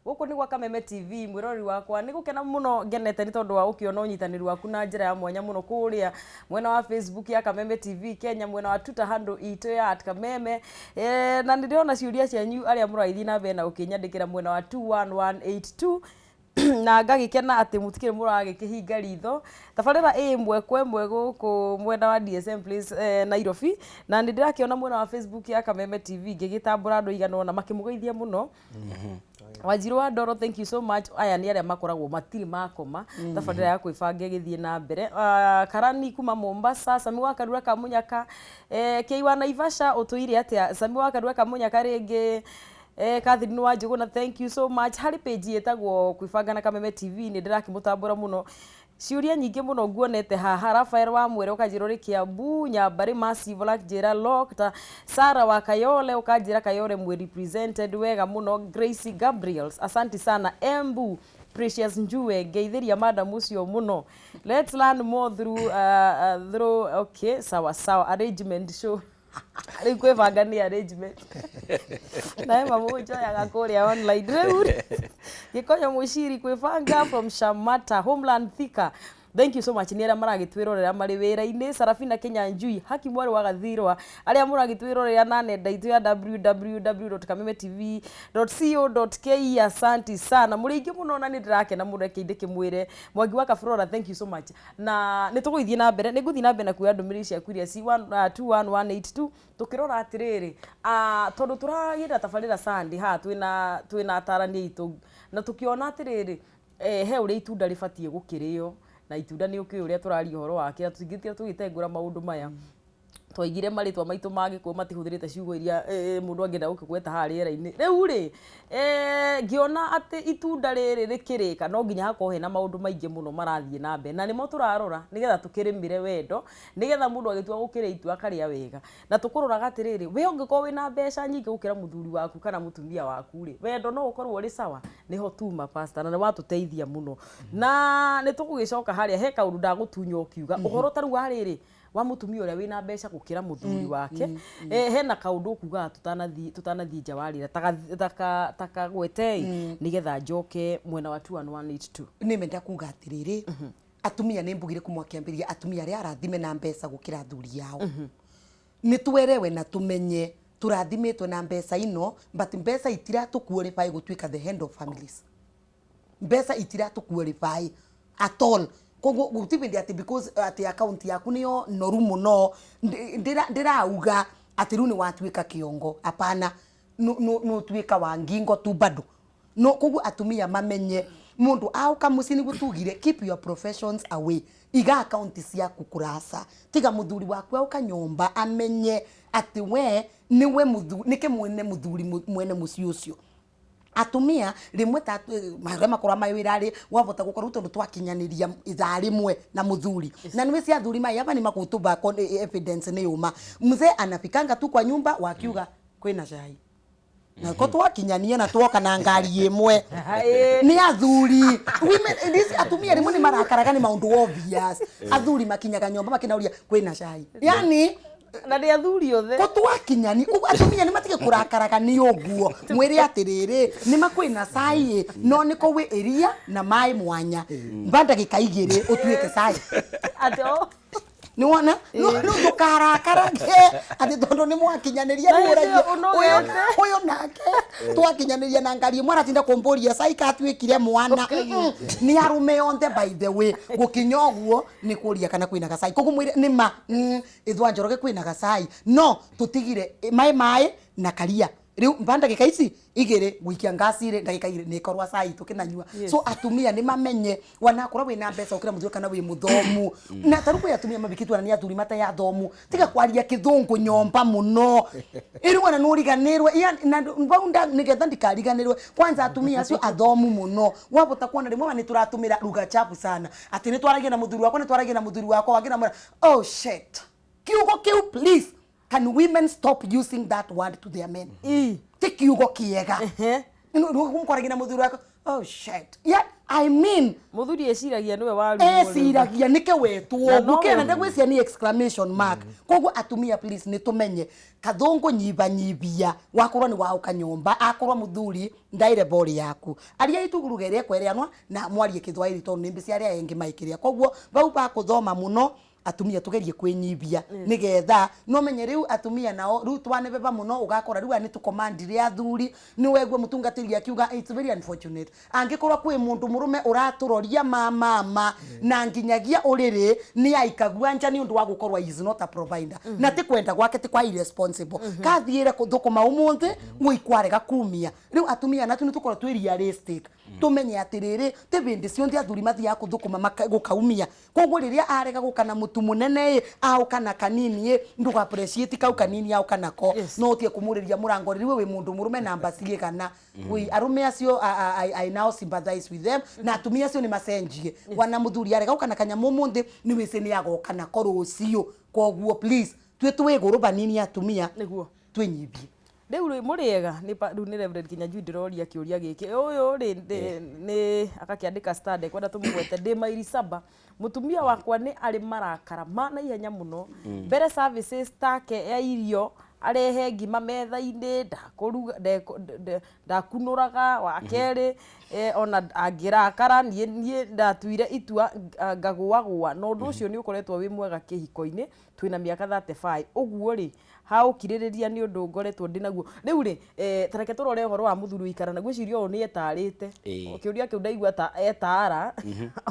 guku ni gwa Kameme TV mwirori wakwa ni gukena muno ngenete ni tondu wa ukiona unyitaniri waku na njira ya mwanya muno kuria mwena wa Facebook ya Kameme TV Kenya, mwena wa Twitter handle itu ya @kameme na ndirona ciuria cianyu aria muraithi na bena ukinyandikira mwena wa 21182 na ngagikena ati mutikire muragikihinga ritho tabarira imwe kwemwe guku mwena wa DSM please Nairobi na ndirakiona mwena wa Facebook ya Kameme TV ngigitambura andu igana na makimugeithia muno. Wajiro wa Ndoro, thank you so much. Aya ni aria makoragwo matiri makoma tabarira ya kwibanga githie na mbere. Karani kuma Mombasa, Sami wa Karura Kamunyaka, Keiwa Naivasha utuire atia Sami wa Karura Kamunyaka ringi Catherine Wajuguna, thank you so much. Hari page yetagwo Kwibanga na Kameme TV ni ndirakimutambura muno. Ciuria nyingi muno nguonete haha. Rafael wa Mwere ukajirori Kiambu, Nyambari Massive Black Jera Locked, Sara wa Kayole ukajira Kayole mwe represented wega muno. Gracie Gabriels, asante sana. Embu Precious Njue geithiria madam ucio muno. Let's learn more through okay sawa arrangement show. Ari kwibanga ni arrangement na mamujo ya gakuria online reu gikonyo mushiri kwibanga from Shamata Homeland Thika. Thank you so much ni aria maragitwirorera mari wira-ini. Sarafina Kenya Njui haki mwari wa gathirwa aria muragitwirorera na nenda itu ya www.kamemetv.co.ke. asante sana muringi muno na ndirakena muno kinde kimwire Mwangi wa Kafurora, thank you so much na nituguithie na mbere niguthie na mbere na kuya ndumiri cia kuria C21182 tukirora atiriri tondu turagira tabarira Sunday ha twina atarani itu na tukiona atiriri he uri itunda ribatie gukirio na itunda ni uki uria turari horo wake tutingitira tugitengura maundu maya twaigire maritwa maitu mage ko matihũthĩrĩte ciugo iria mundu angenda gukigweta harĩera-inĩ rĩu rĩ ngiona ati itunda rĩrĩ rĩkĩrĩka no nginya hakorwo hena maundu maingĩ muno marathie na mbere na nimo turarora nigetha tukĩrĩmire wendo nigetha mundu agitua gukĩrĩa itua akarĩa wega na tukuroraga atirĩrĩ we ũngĩkorwo wĩna mbeca nyingĩ gũkĩra muthuri waku kana mutumia waku rĩ wendo no ũkorwo ũrĩ sawa niho tuma pastor na nĩ watũteithia muno na nĩ tũgũgĩcoka harĩa he kaũndũ ndagũtunya ũkiuga ũhoro ta rĩu harĩrĩ wa mutumia uria wina mbeca gukira muthuri wake hena kaundu kuga tutanathie nja warira taka gwetei nigetha njoke mwena wa 21182 ni menda kuga atiriri atumia ni mbugire kumwakiambiria atumia aria arathime na mbeca gukira thuri yao ni twerewe na tumenye turathimetwe na mbeca ino but mbeca itiratuqualify gutwika the hand of families. Mbeca itiratuqualify at all kogo gutibindi ati because ati account yaku niyo noru muno ndirauga ati runi watwika kiongo apana no twika wangingo tu bado no kogo atumia mamenye mundu auka musini gutugire keep your professions away iga account ciaku kurasa tiga muthuri waku auka nyomba amenye ati we niwe muthuri nike mwene muci ucio atumia rimwe tatu magema kora mawirari wavota gukorwo tondu twakinyaniria ithaa rimwe na muthuri na niwe cia thuri mai hapa ni makutuba evidence ni yuma mzee anafikanga tu kwa nyumba wakiuga kwina cai na ko twakinyania na twoka na ngari imwe ni athuri women this atumia rimwe ni marakaraga ni maundu obvious athuri makinyaga nyomba makinauria kwina cai yani na ria thuri othe ko twakinyani atumia ni matige kurakaraga ni uguo mwiri atiriri ni makwina cai no niko we eria na mai mwanya mbanda gikaigire utwike cai ato ni wona no tukarakaraga ati tondu ni mwakinyaniria ni uragia uyo nake twakinyaniria na ngari mwana tinda komboria cai katwikire mwana ni arume onte by the way gukinyoguo ni kuria kana kwina gacai kogu mwire ni ma ithwa njoroge kwina gacai no tutigire mai na karia riu mbanda gikaici igire gwikia ngacire ndagika igire ni korwa cai tukinanyua so atumia ni mamenye wanakora wina mbeca ukira muthuri kana wi muthomu na taruko ya atumia mabikitwa na ni athuri mata ya thomu tiga kwaria kithungu nyomba muno iri wana nuriganirwe na baunda nigetha ndikariganirwe kwanza atumia acio athomu muno wabota kuona rimwe ni turatumira ruga chapu sana ati ni twaragia na muthuri wako ni twaragia na muthuri wako wagira mwana oh shit kiugo please. Can women stop using that word to their men? Take you go kiega. No kumkoragina muthuri wako. Oh shit. Yeah, I mean muthuri eciragia niwe waru eciragia nike wetwo gukena ndagwĩcia ni exclamation mark koguo atumia please ni tumenye kathungu nyibanyibia wakorwo ni wauka nyumba akorwo muthuri ndaire bori yaku aria itugurugeria kwereanwa na mwarie kithwairi tondu nimbi cia aria engi maikiria koguo bau ba kuthoma muno atumia tugerie kwinyibia nigetha no menye riu atumia nao riu twanebeba muno ugakora riu ani tu command ria athuri ni wegwe mutungatiri akiuga it's very unfortunate angikorwa kwi mundu murume uraturoria mama na nginyagia uriri ni aikagua nja ni undu wa gukorwa is not a provider na ti kwenda gwake ti kwa irresponsible kathiire kuthukuma umuthi guikwarega kumia riu atumia natu ni tukorwa twi realistic tumenye atiriri ti bindi cionthi athuri mathia kuthukuma gukaumia koguo riria arega gukana mutu munene au kana kanini nduga appreciate kau kanini au kana ko no tie kumuriria murango riwe we mundu murume namba cirie kana we arume acio I now sympathize with them na atumia acio ni macenjie wana muthuri arega gukana kanya mumunthi ni wese ni agoka na korucio koguo please twi guru banini atumia niguo twinyibie riu muriega ni riu ni Reverend Kinyanjui ndiroria kiuria giki uyu ri ni akakiandika study kwenda tumugwete ndi mairi saba mutumia wakwa ni ari marakara mana ihenya muno mbere services take ya irio arehe ngima metha-ini ndakunuraga wakeri ona angirakara nie ndatuire itua ngagwa no ndu ucio ni ukoretwo wi mwega kihiko-ini twina miaka 35 uguo ri haukiririria ni undu ngoretwo ndinaguo riu ri tareke turore horo wa muthuri ikara na gwicirio ni etarite ukiuria kiu ndaigua ta etara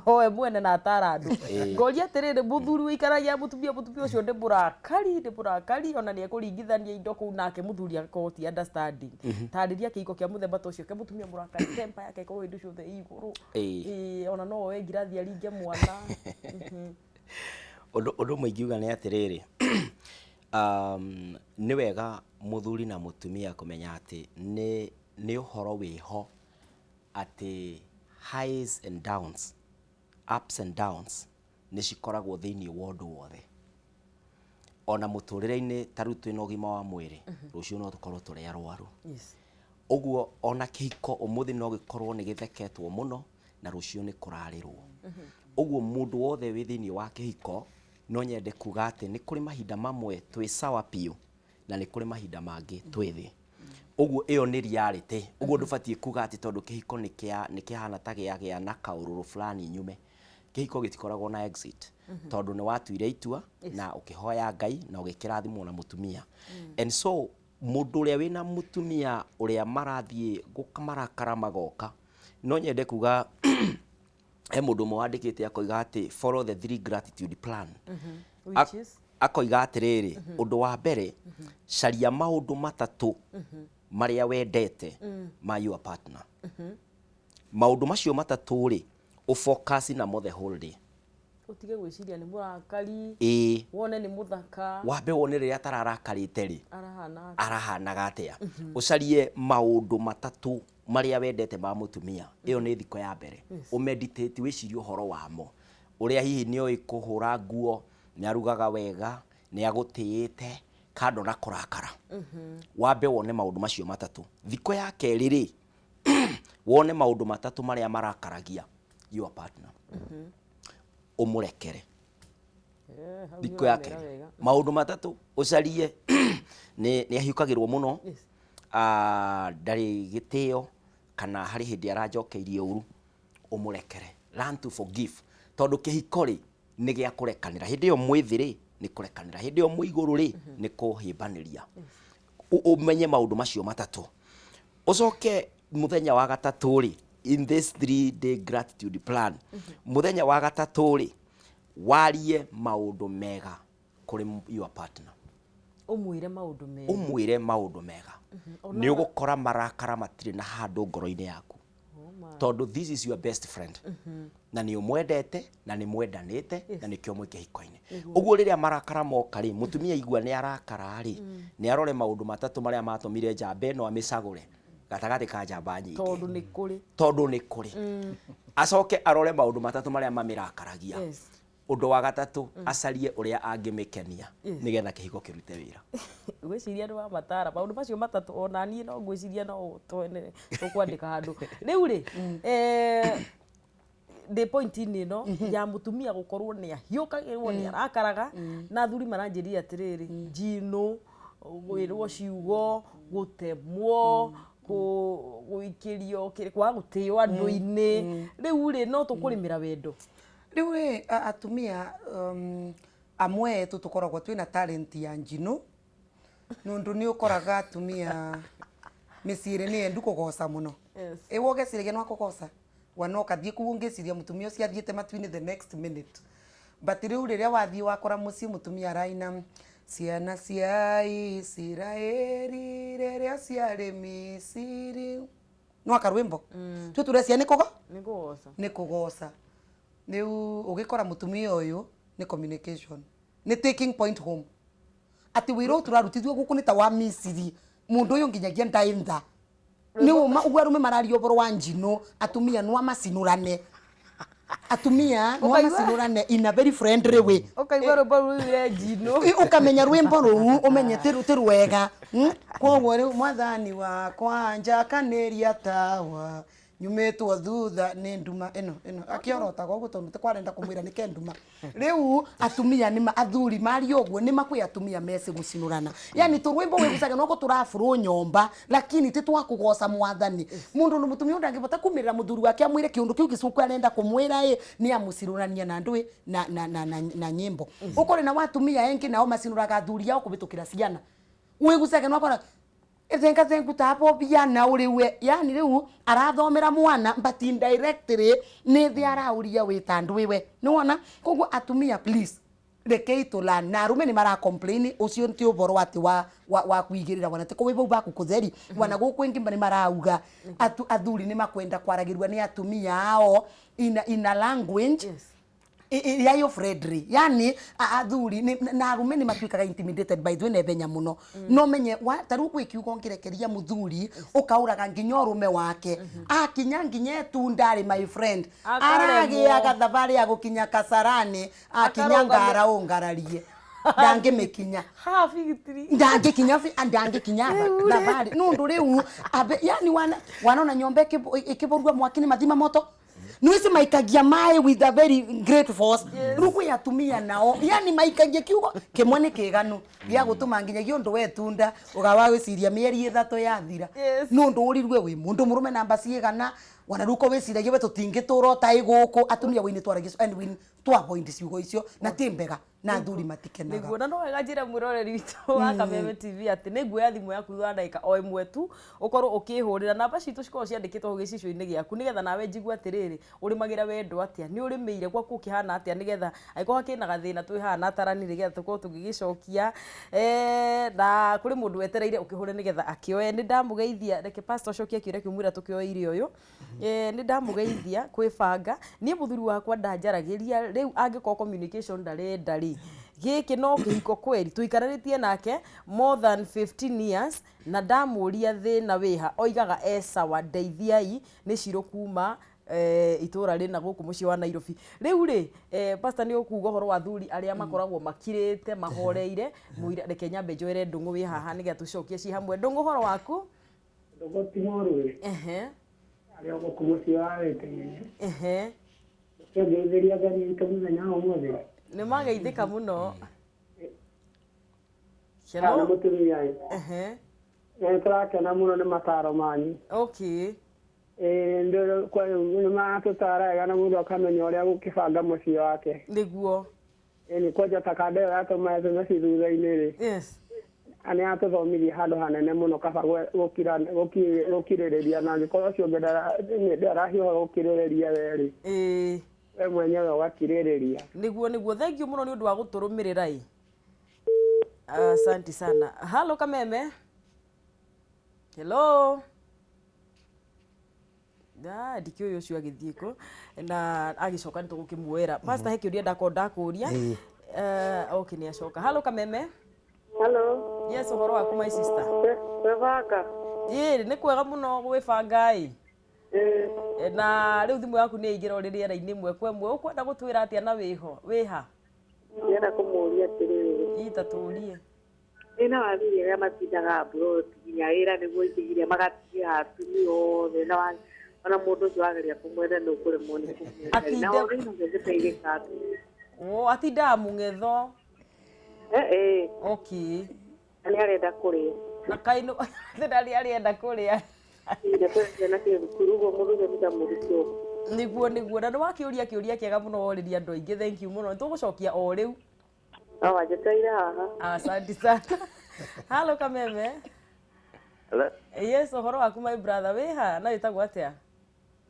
oe mwene na atara andu ngoria atiriri muthuri ikaragia mutumia ucio ndi burakari ona ni ekuringithania indo kuu nake muthuri akoti understanding tariria kiiko kia muthemba tucio ke mutumia murakari temper yake ko indu ciothe iguru ona no we ngirathi aringe mwana undu mwingiuga ni atiriri ni wega muthuri na mutumia kumenya ati ni uhoro wiho ati highs and downs ups and downs ni cikoragwo thiini wa undu wothe ona muturire-ini taru twina ugima wa mwiri rucio no tukorwo turi arwaru uguo ona kihiko umuthi no gikorwo ni githeketwo muno na rucio ni kurarirwo uguo mundu wothe wi thiini wa kihiko no nyende kuga ati ni kuri mahinda mamwe twi sawa piu na ni kuri mahinda mangi twi thi uguo iyo ni reality uguo ndubatie kuga ati tondu kihiko ni kihana ta gia na kaururu fulani nyume kihiko gitikoragwo na exit tondu ni watuire itua na ukihoya Ngai na ugikirathimwo na mutumia and so mundu uria wina mutumia uria marathie gumarakara magoka no nyende kuga he mundu mwandikite akoiga ati follow the 3 gratitude plan which is akoiga atiriri undu wa mbere caria maundu matatu maria wendete ma your partner maundu macio matatu ri ufocus na mo the whole day utige gwiciria ni murakari wone ni muthaka wambe wone riria tararakarite ri arahanaga atia ucarie maundu matatu maria wendete ma mutumia iyo ni thiko ya mbere umeditate wicirie uhoro wamo uria hihi ni oi kuhura nguo ni arugaga wega ni agutiite kando na kurakara wambe wone maundu macio matatu thiko ya keri ri wone maundu matatu maria marakaragia your partner umurekere thiko ya keri maundu matatu ucarie ni ahiukagirwo muno ndari gitio kana hari hindi arajokeirie uru umurekere learn to forgive tondu kihiko ri ni gia kurekanira hindi yo mwithiri ni kurekanira hindi yo muiguru ri ni kuhimbaniria umenye maundu macio matatu ucoke muthenya wa gatatu ri in this 3-day gratitude plan muthenya wa gatatu ri warie maundu mega kuri your partner umwire maundu mega ni ugukora marakara matire na handu ngoro-ini yaku tondu this is your best friend na ni umwendete na ni mwendanite na ni kio mwike hiko-ini uguo riria marakara moka ri mutumia igua ni arakara ri ni arore maundu matatu maria matumire njambe no amicagure gatagati ka njamba nyingi tondu ni kuri acoke arore maundu matatu maria mamirakaragia undu wa gatatu acarie uria angimikenia nigetha kihiko kirute wira gwiciria ni wa matara maundu macio matatu ona nie no gwiciria no twene tukwandika handu riu ri the point ini no ya mutumia gukorwo ni ahiukagirwo ni arakaraga na athuri maranjiria atiriri njino gwirwo ciugo gutemwo guikirio kwa gutio andu-ini riu ri no tukurimira wendo riu ri atumia amwe tukoragwo twina talent ya njino nundu ni ukoraga atumia misiri ni endu kugoca muno ewoge sirige no kugoca wanoka thie kuungiciria mutumia ucio athiete matwini the next minute but riu riria wathie wakora muci mutumia araina ciana cia Isiraeli riria ciari Misiri no akarwimbo tu turecia ni kugoca riu ugikora mutumia uyu ni communication ni taking point home ati wiro turarutithio guku ni ta wa Misiri mundu uyu nginyagia ndaintha ni uma ugwarume marario boro wa njino atumia no amacinurane atumia no amacinurane in a very friendly way ukaigwa rwimbo rwa njino ukamenya rwimbo ruu umenye tiru wega kogwo riu mwathani wakwa njakaneria tawa nyumetwo thutha ni nduma ino akiorota gogo tondu tikwarenda kumwira ni kenduma riu atumia ni athuri mari ogwo ni makwi atumia mese gucinurana yani turwimbo wegucaga no turafuru nyomba lakini titwakugoca mwathani mundu no mutumia ndangibota kumirira muthuri wake amwire kiundu kiu gicuku arenda kumwira ni amucirurania na ndui na nyimbo ukore na watumia engi nao macinuraga athuri yao kubitukira ciana wegucaga no akora zengu tapo biana uriwe yani riu arathomera mwana but indirectly ni thi arauria witandu wiwe niwona koguo atumia please rekei tulana na arume ni mara complain ucio nti uboro ati wa kuigirira wana tiko wibo baku kutheri wana guku ingi ni marauga athuri ni makwenda kwaragirwa ni atumia ao in a language yayo Fredri yani athuri na arume ni matwikaga intimidated by the nebenya muno no menye taru kwikiugo ngirekeria muthuri ukauraga nginya urume wake akinya nginya tundari my friend aragia gathabari ya gukinya Kasarani akinya ngara ungararie ndangimekinya ndangikinya thabari nundu riu yani wanaona nyombe ikiborua mwakini mathima moto Nuisi maikagia mae with a very great force. Ruku ya tumia nao. Yani maikagia kiugo kimwene kiganu. Gia gutuma nginya undu wetunda ugawa wiciria mieri 3 yathira. Nundu urirwe wi mundu murume namba ciigana wanaruko wiciria we tutingitura ta iguku atumia wini twaragia and win twa point ciugo icio na timbega na thuri matikenaga. Niguo na no wega njira mwiroreri witu wa Kameme TV ati niguoya thimu yaku thwa ndaika o imwe tu ukorwo ukihurira namba citu cikorwo ciandikitwo gicicio-ini giaku nigetha nawe njigua atiriri urimagira wendo atia ni urimeire gwaku kihana atia nigetha aiko hakina gathina twihana tarani nigetha tukorwo tugigicokia na kuri mundu wetereire ukihure nigetha akioe ni ndamugeithia reke pastor cokia kiure kimwira tukioire uyu ni ndamugeithia kwibanga ni muthuri wakwa ndanjaragiria riu angiko communication ndari giki no kihiko kweri tuikararitie nake more than 15 years na ndamuria thina wiha oigaga esawa ndeithiai ni ciro kuma itura rina guku muci wa Nairobi riu ri pastor ni ukuga horo wa thuri aria makoragwo makirite mahoreire muira reke nyambe njoere ndungu wi haha niga tucokie ci hamwe ndungu horo waku ndungu timoru aria guku muci wa wete ngeithiria gani nkamenya umuthi ni mageithika muno Hello mutumia turakena muno ni mataro manyu okay ndio kwa ni matutara na mundu akamenya uria gukibanga muci wake niguo ni koja takadeo atoma SMS thutha-ini ri yes ani atuthomirie handu hanene muno kaba gukiririria na gikorwo cio ndarahiho gukiririria weri we mwenyewe wakiririria niguo thank you muno ni undu wa guturumirira asante sana hello Kameme hello ndikio yo cio agithiiko na agicoka nitugukimuera pastor heki uria ndakonda kuria okay ni acoka hello Kameme hello yes uhoro waku my sister Kwibanga ni kwega muno gwibanga na riu thimu yaku ni igira uri riera-ini imwe kwa imwe ukwenda gutwira atia na wiha yena kumuria atiriri itaturie ina wathire ya matindaga abroad nginya wira niguo ithiire magatigia atumi othe na Ana mundu jwageria kumwenda no kure moni kumwenda. Na ori no ngeziteire katu. Atinda mung'etho. Okay. Ani arenda kuria. Na kaino ndari arenda kuria. Inde kwenda na kile kurugo murugo mutamurisho. Niguo na wakiuria kiuria kiega muno woriria andu aingi. Thank you muno. Tugucokia o riu. Wajeteire haha. Asante sana. Hello Kameme. Hello. Yes, uhoro waku my brother. Wiha na witagwo atia?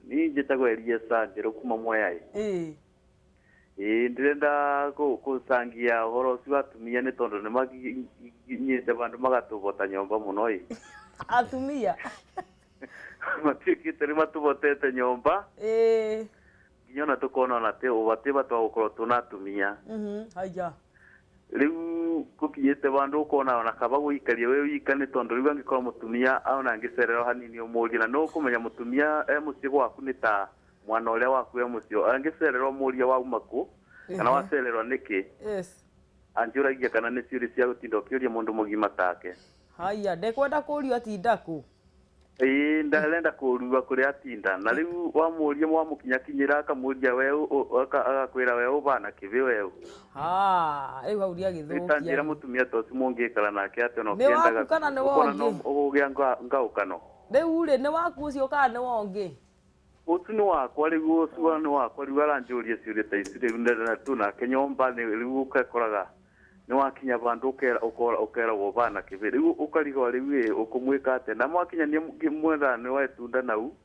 Ni njitagwo Eliesa Njeru kuma Mwea. Ndirenda kusangia uhoro ucio atumia ni tondu ni maginyite bandu magatuvota nyomba muno atumia matikite ni matuvotete nyomba nginya na tukona na te ubate batwa gukorwo tuna atumia haya riu kukinyite bandu ukona ona kaba guikaria we wika ni tondu riu angikorwo mutumia aona ngicerero hanini umuria na no kumenya mutumia mucie gwaku ni ta mwana uria waku mucio angicererwo muria wa umaku kana wacererwo niki anjuragia kana ni ciuri cia gutinda ukiuria mundu mugima take haya ndekwenda kurio atinda ku ndarenda kurua kuri atinda na riu wa muria mwamukinya kinyira akamuria we agakwira we ubana kivi we riu auria githukia itanjira mutumia toci mungikara nake ate no kiendaga kana ni wongi ugia ngaukano riu ri ni waku ucio kana ni wongi utu ni wakwa riu ucio ni wakwa riu aranjuria ciuria ta ici riu ndena tu na kenyomba ni riu ukakoraga ni wakinya bandu ukera wobana kivi riu ukarigo riu ukumwika ate na mwakinya ni mwenda ni wa itunda nau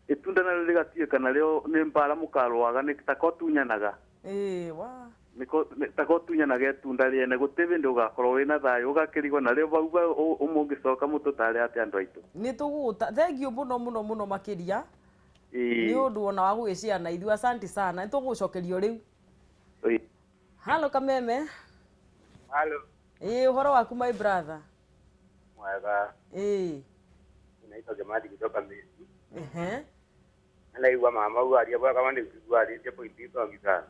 itunda na rigatie kana rio ni mbara mukarwaga ni takotunyanaga niko takotunyanaga itunda riene gutibi ndi ugakorwo wina thayo ugakirigo na rio bauba umungicoka mututare ate andu aitu ni tuguta thank you muno makiria ni undu ona wa gwiciana ithu asante sana ni tugucokerio riu Hello Kameme. Hello. Uhoro waku my brother. Mwega. Naitwa Jamadi kutoka Messi. Naiwa mama huyu aliyekuwa kama ni kujua aliye pointi kwa gitana.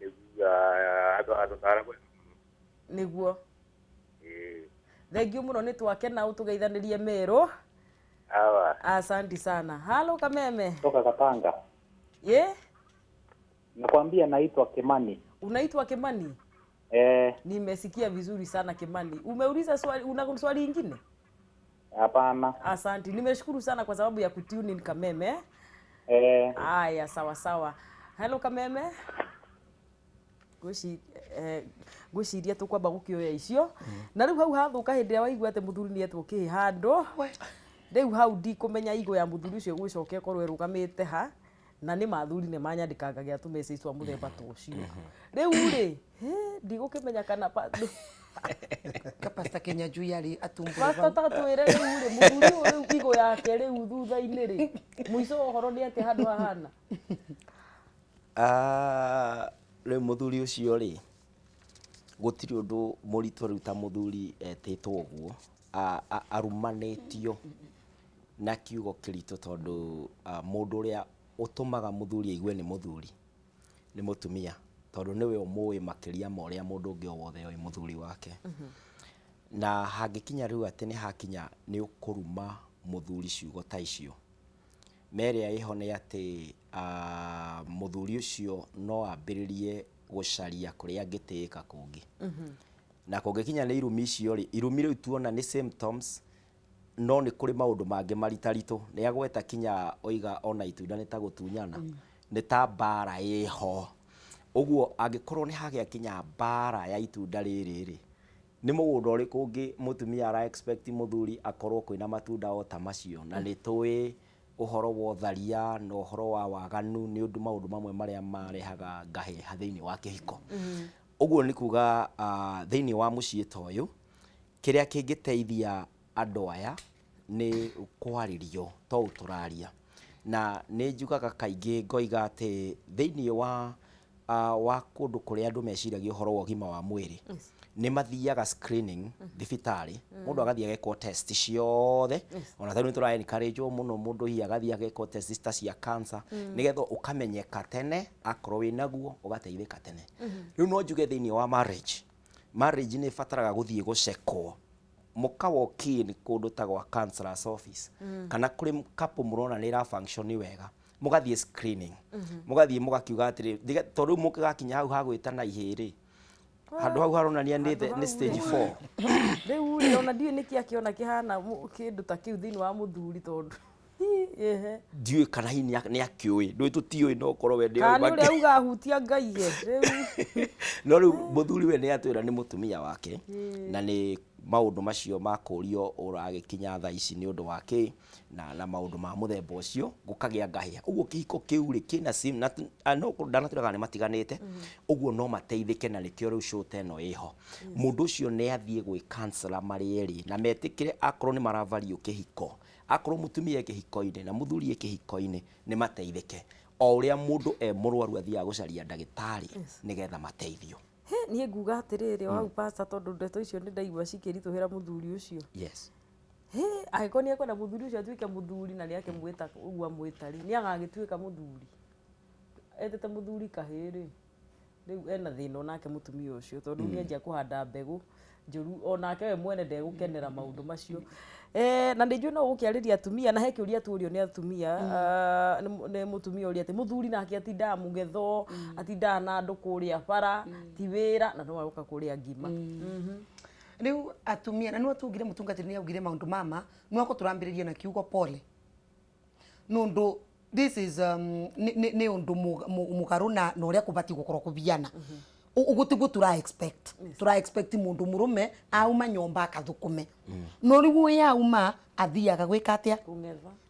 Niguo tara kwa. Niguo. Thank you muno ni twakena utugeithanirie mero. Asante sana. Hello Kameme. Toka Katanga. Nakwambia naitwa Kimani. Unaitwa Kimani? Nimesikia vizuri sana Kimani. Umeuliza swali, una swali lingine? Hapana. Asante. Nimeshukuru sana kwa sababu ya kutune in Kameme. Aya, sawa. Hello Kameme. Gwiciria tukwamba gukioya icio. Na riu hau hathuka hindi ya waigua ate muthuri ni etwo kihandu. Riu hau ndi kumenya igo ya muthuri ucio gwicoke korwo erugamite ha. Na ni mathuri ne manyandikaga tu message wa muthemba tu ucio riu ri ndigukimenya kana kapasta Kenya juu yari atumbura pasta tatwire riu ri muthuri riu igo yake riu thutha-ini ri muico uhoro ni ati handu hahana riu muthuri ucio ri gutiri undu muritu riu ta muthuri etitwo uguo arumanitio na kiugo kirito tondu mundu uria utumaga muthuri aigue ni muthuri ni mutumia tondu niwe umui makiria ma uria mundu ungi wothe oi muthuri wake na hangikinya riu ati ni hakinya ni ukuruma muthuri ciugo ta icio mere iho ni ati muthuri ucio no ambiririe gucaria kuria angitiika kungi na kungikinya ni irumi icio ri irumi riu tuona ni symptoms no ni kuri maundu mangi maritarito ni agweta kinya oiga ona itunda ni ta gutunyana ni ta bara iho uguo angikorwo ni hagia kinya bara ya itunda riri ni mugunda uri kungi mutumia ara expect muthuri akorwo kwina matunda o ta macio na ni tui uhoro wa tharia no uhoro wa waganu ni undu maundu mamwe maria marehaga ngahe thiini wa kihiko uguo ni kuga thiini wa mucii toyu kiria kingiteithia andu aya ni kwaririo to uturaria na ni njugaga kaingi ngoiga ati thiini wa kundu kuria andu meciragia uhoro wa ugima wa mwiri ni mathiaga screening thibitari mundu agathia geko test ciothe ona tani turae encourage muno mundu hi agathia geko test ta cia cancer nigetho ukamenyeka tene akorwo winaguo ugateithika tene riu no njuge thiini wa marriage ni fataraga guthie gucekwo muka walk in kundu ta gwa counselor's office kana kuri couple murona ni ra function wega mugathie screening mugathie mugakiuga atiri tondu mukigakinya hau ha gwitana ihiri handu hau haronania ni stage 4 riu ri ona ndiu niki akiona kihana kindu ta kiu thini wa muthuri tondu ndiu kana hini ni akiui ndui tutiui no korwo we ndio kana uri auga hutia ngai ye riu no riu muthuri we ni atwira ni mutumia wake na ni maundu macio makurio uragikinya tha ici ni undu wake na maundu ma muthemba ucio gukagia ngahia uguo kihiko kiu ri kina sim na no ndanaturaga ni matiganite uguo no mateithike na rikio riu show teno iho mundu ucio ni athie gwi counselor mari eri na metikire akorwo ni maravario kihiko akorwo mutumia kihiko-ini na muthuri kihiko-ini ni mateithike o uria mundu murwaru athia gucaria ndagitari nigetha mateithio nie nguga atiriri wau pasta tondu ndeto icio ni ndaigua cikirituhira muthuri ucio yes agiko ni ekwenda muthuri ucio atuike muthuri na ni ake mwita ugua mwitari ni agagituika muthuri etete muthuri kahiri riu ena thina onake mutumia ucio tondu ni anjia kuhanda mbegu njuru onake we mwene ndegukenera maundu macio na ndijue no gukiariria atumia na heki uria turio ni atumia ni mutumia uria ati muthuri nake atinda mugetho atinda na andu kuria bara ti wira na no aroka kuria ngima riu atumia na no tugire mutungatiri ni augire maundu mama no ko turambiririe na kiugo pole nundu this is ni undu mugaruna no uria kubati gukorwo kubiana ugutigu tura expect mundu murume auma nyomba akathukume no riu yauma athiaga gwika atia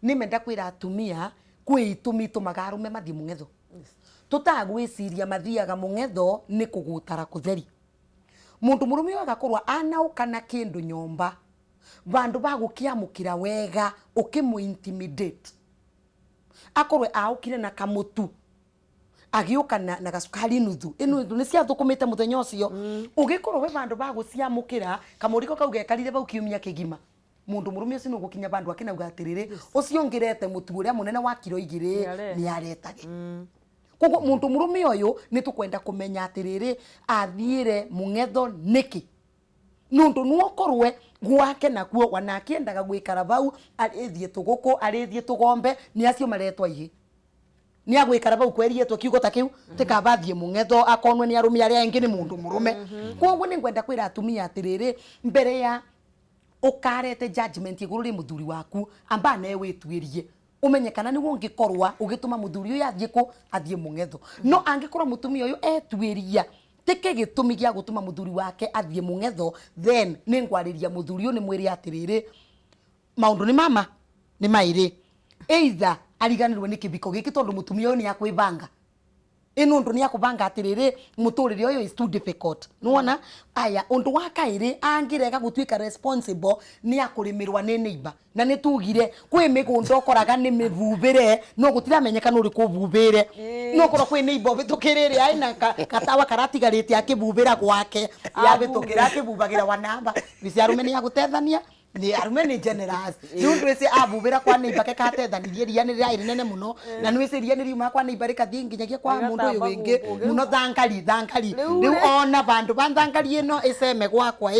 ni menda kwira atumia kwitumi tumagarume mathi mungetho tutagwiciria mathiaga mungetho ni kugutara kutheri mundu murume agakorwa anauka na kindu nyomba bandu bagukiamukira wega ukimu intimidate akorwe aukire na kamutu agioka na gasukari nuthu inu ni cia thukumite muthenya ucio ugikorwo we bandu baguciamukira kamuriko kau gekarire bau kiumia kigima mundu murume ucio nugukinya bandu akinauga atiriri ucio ngirete mutu uria munene wa kiro 2 ni aretage kogo mundu murume uyu ni tukwenda kumenya atiriri athiire mungetho niki nundu nuokorwe gwake nakuo wanakiendaga gwikara bau arithie tuguku arithie tugombe ni acio maretwa ihi ni agwikara bau kwerietwo kiugo ta kiu tikabathie mungetho akonwe ni arumia aria engi ni mundu murume koguo ni ngwenda kwira atumia atiriri mbere ya ukarete judgment iguru ri muthuri waku amba na witwirie umenye kana ni wongikorwa ugituma muthuri uyu athie mungetho no angikorwa mutumia uyu etwiria teke gitumi gia gutuma muthuri wake athie mungetho then ni ngwariria muthuri uyu ni mwiri atiriri maundu ni mama ni mairi either ariganirwe ni kibiko giki tondu mutumia uyu ni akwibanga inundu ni akubanga atiriri muturire uyu is too difficult nuona aya undu wa kairi angirega gutwika responsible ni akurimirwa ni neighbor na ni tugire kwi migundo okoraga ni mivubire no gutiramenyeka nuri kuvubire no korwo kwi neighbor bitukirire aina katawa karatigarite akibubira gwake ya bitukira akibubagira wanamba biciarume ni agutethania ni arume ni generous nundu ese abubira kwa neighbor ke katethanirie ria ni ria nene muno na nwese ria ni riuma kwa neighbor kathie nginyagia kwa mundu uyu wingi muno thankari riu ona bandu banthankari ino iseme gwakwa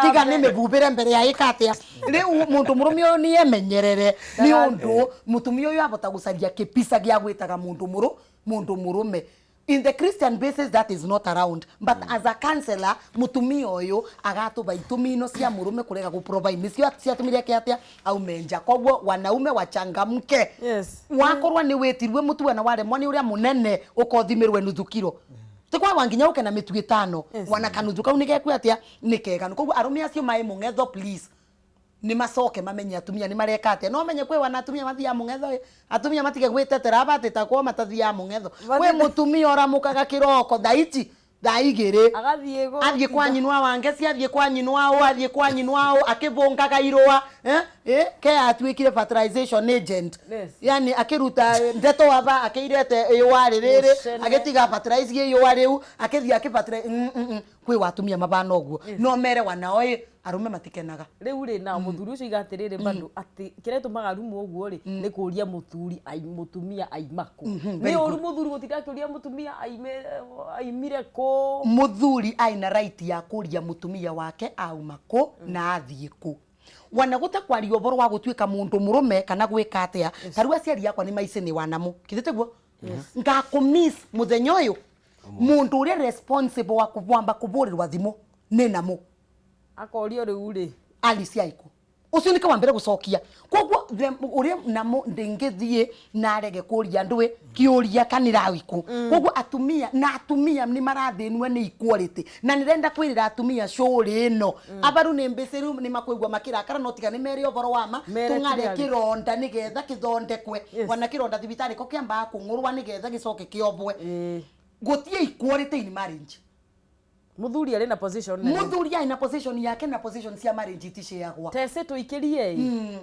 tiga ni mibubire mbere ya ikatia riu mundu murume uyu ni emenyerere ni undu mutumia uyu abota gucaria kipisa gia gwitaga mundu murume. In the Christian basis that is not around, but as a counselor mutumia uyu agatuba itumino cia murume kurega gu provide nicio ciatumire kiatia au menja kogwo wanaume wachangamke wakorwa ni wetirwe mutu na wale mwani uria munene ukothimirwe nuthukiro tikwa wanginya uke na mitu 5 wana kanuthu kau nigekwe atia nikega kogwo arume acio mai mungetho please ni macoke mamenye atumia ni mareka atia no menye kwe wana atumia mathia mungetho atumia matige gwitetera bateta kwa matathia mungetho kwe mutumia oramukaga kiroko thaici thaigire athie kwa nyinwa wange cia athie kwa nyinwa akibungaga irua ke atwikire fertilization agent yani akiruta ndeto aba akirete iyo riri agetiga fertilize iyo riu akithia akifertilize kwi watumia mabana uguo no mere wanaoe arume matikenaga riu ri na muthuri ucio igatiriri bado ati kire tumaga rumu uguo ri ni kuria muthuri mutumia aimaku ni uru muthuri gutinda kuria mutumia aimire ko muthuri aina right ya kuria mutumia wake aumako na athie ku wana gutakwaria uboro wa gutuika mundu murume kana gwika atia taru aciari yakwa ni maici ni wanamu kithite guo ngakumiss muthenya uyu mundu uri responsible wa kubwamba kuburirwa thimu ni namu akorio riu ri Alicia iko ucio ni kawambere gucokia koguo uri namo ndingithie na rege kuria ndwe kiuria kanira wiku koguo atumia ni marathinwe ni equality na nirenda kwirira atumia shuri ino abaru ni mbiciru ni makwigwa makirakara no tiga ni mere oboro wama tungare kironda nigetha kithondekwe wana kironda thibitari ko kiamba kungurwa nigetha gicoke kiobwe gutie equality in marriage. Muthuri ari na position muthuri ari na position yake na position cia marriage itisheagwa tese tuikirie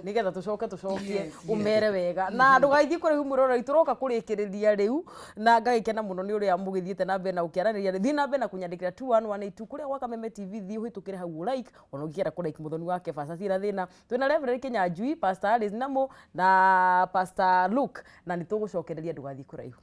nigetha tucokie umere wega na ndugaithie kuri humuroro ituroka kurikiriria riu na ngagikena muno ni uria mugithiete na mbere na ukiaraniria thi na mbere na kunyandikira 2182 kuria gwaka Meme TV thi uhitukire hau like ona ukiera ku like muthoni wake Pastor Sira thina twina Reverend Kinyanjui Pastor Alice Namo na Pastor Luke na nitugucokereria ndugathie kuraihu.